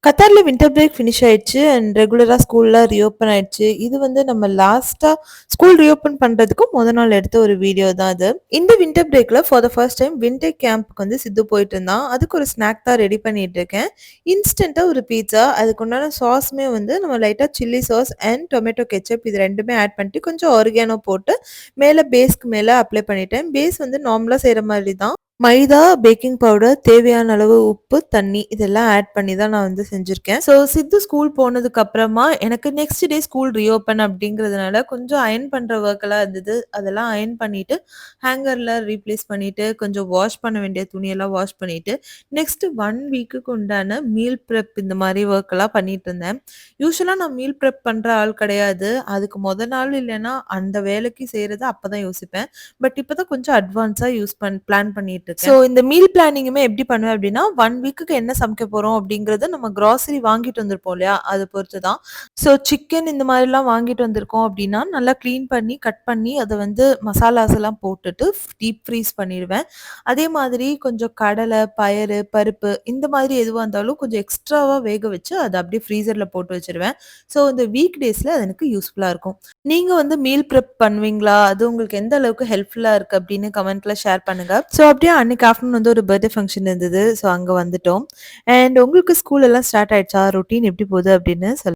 கத்தார்ல winter break finish ஆயிடுச்சு and ரெகுலரா ஸ்கூல்லாம் ரீஓப்பன் ஆயிடுச்சு. இது வந்து நம்ம லாஸ்ட்டா ஸ்கூல் ரீஓப்பன் பண்றதுக்கு நாள் எடுத்த ஒரு வீடியோ தான் இது. இந்த வின்டர் பிரேக்ல for the first time winter கேம்ப்க்கு வந்து சித்து போயிட்டு இருந்தான். அதுக்கு ஒரு ஸ்நாக் தான் ரெடி பண்ணிட்டு இருக்கேன். இன்ஸ்டன்ட்டா ஒரு பீட்சா, அதுக்கு உண்டான சாஸுமே வந்து நம்ம லைட்டா chilli sauce and tomato ketchup இது 2மே ஆட் பண்ணிட்டு கொஞ்சம் ஆரிகானோ போட்டு மேல பேஸ்க்கு மேல அப்ளை பண்ணிட்டேன். பேஸ் வந்து நார்மலா செய்ற மாதிரி தான். மைதா, பேக்கிங் பவுடர், தேவையான அளவு உப்பு, தண்ணி இதெல்லாம் ஆட் பண்ணி தான் நான் வந்து செஞ்சிருக்கேன். ஸோ சித்து ஸ்கூல் போனதுக்கு அப்புறமா எனக்கு நெக்ஸ்ட் டே ஸ்கூல் ரீஓப்பன் அப்படிங்கிறதுனால கொஞ்சம் அயர்ன் பண்ற ஒர்க்லாம் இருந்தது. அதெல்லாம் அயர்ன் பண்ணிட்டு, ஹேங்கர்ல ரீப்ளேஸ் பண்ணிட்டு, கொஞ்சம் வாஷ் பண்ண வேண்டிய துணியெல்லாம் வாஷ் பண்ணிட்டு, நெக்ஸ்ட் 1 வீக்குக்கு உண்டான மீல் ப்ரெப் இந்த மாரி ஒர்க்லாம் பண்ணிட்டு இருந்தேன். யூசுவலா நான் மீல் ப்ரெப் பண்ற ஆள் கிடையாது. அதுக்கு மொத நாள் இல்லன்னா, அந்த வேலைக்கு செய்றத அப்பதான் யோசிப்பேன். பட் இப்பதான் கொஞ்சம் அட்வான்ஸா பிளான் பண்ணிட்டு இருக்கேன். ஸோ இந்த மீல் பிளானிங்குமே எப்படி பண்ணுவேன் அப்படின்னா, 1 வீக்குக்கு என்ன சமைக்க போறோம் அப்படிங்கிறத நம்ம கிராசரி வாங்கிட்டு வந்திருப்போம் இல்லையா? அத பொறுத்து தான். ஸோ சிக்கன் இந்த மாதிரிலாம் வாங்கிட்டு வந்திருக்கோம் அப்படின்னா, நல்லா கிளீன் பண்ணி, கட் பண்ணி அத வந்து மசாலாஸ் எல்லாம் போட்டுட்டு டீப் ஃப்ரீஸ் பண்ணிருவேன். அதே மாதிரி கொஞ்சம் கடலை, பயறு, பருப்பு இந்த மாதிரி எதுவா இருந்தாலும் கொஞ்சம் எக்ஸ்ட்ராவா வேக வச்சு அத அப்படியே ஃப்ரீசர்ல போட்டு வச்சுருவேன். ஸோ இந்த வீக் டேஸ்ல அது எனக்கு யூஸ்ஃபுல்லா இருக்கும். நீங்க வந்து மீல் ப்ரெப் பண்ணுவீங்களா? அது உங்களுக்கு எந்த அளவுக்கு ஹெல்ப்ஃபுல்லா இருக்கு அப்படின்னு கமெண்ட்ல ஷேர் பண்ணுங்க. ஸோ அப்படியே அன்னைக்கு ஆஃப்டர்நூன் வந்து ஒரு பர்த்டே ஃபங்ஷன் இருந்தது. ஸோ அங்க வந்துட்டோம். அண்ட் உங்களுக்கு ஸ்கூல் எல்லாம் ஸ்டார்ட் ஆயிடுச்சா? ரொட்டீன் எப்படி போகுது அப்படின்னு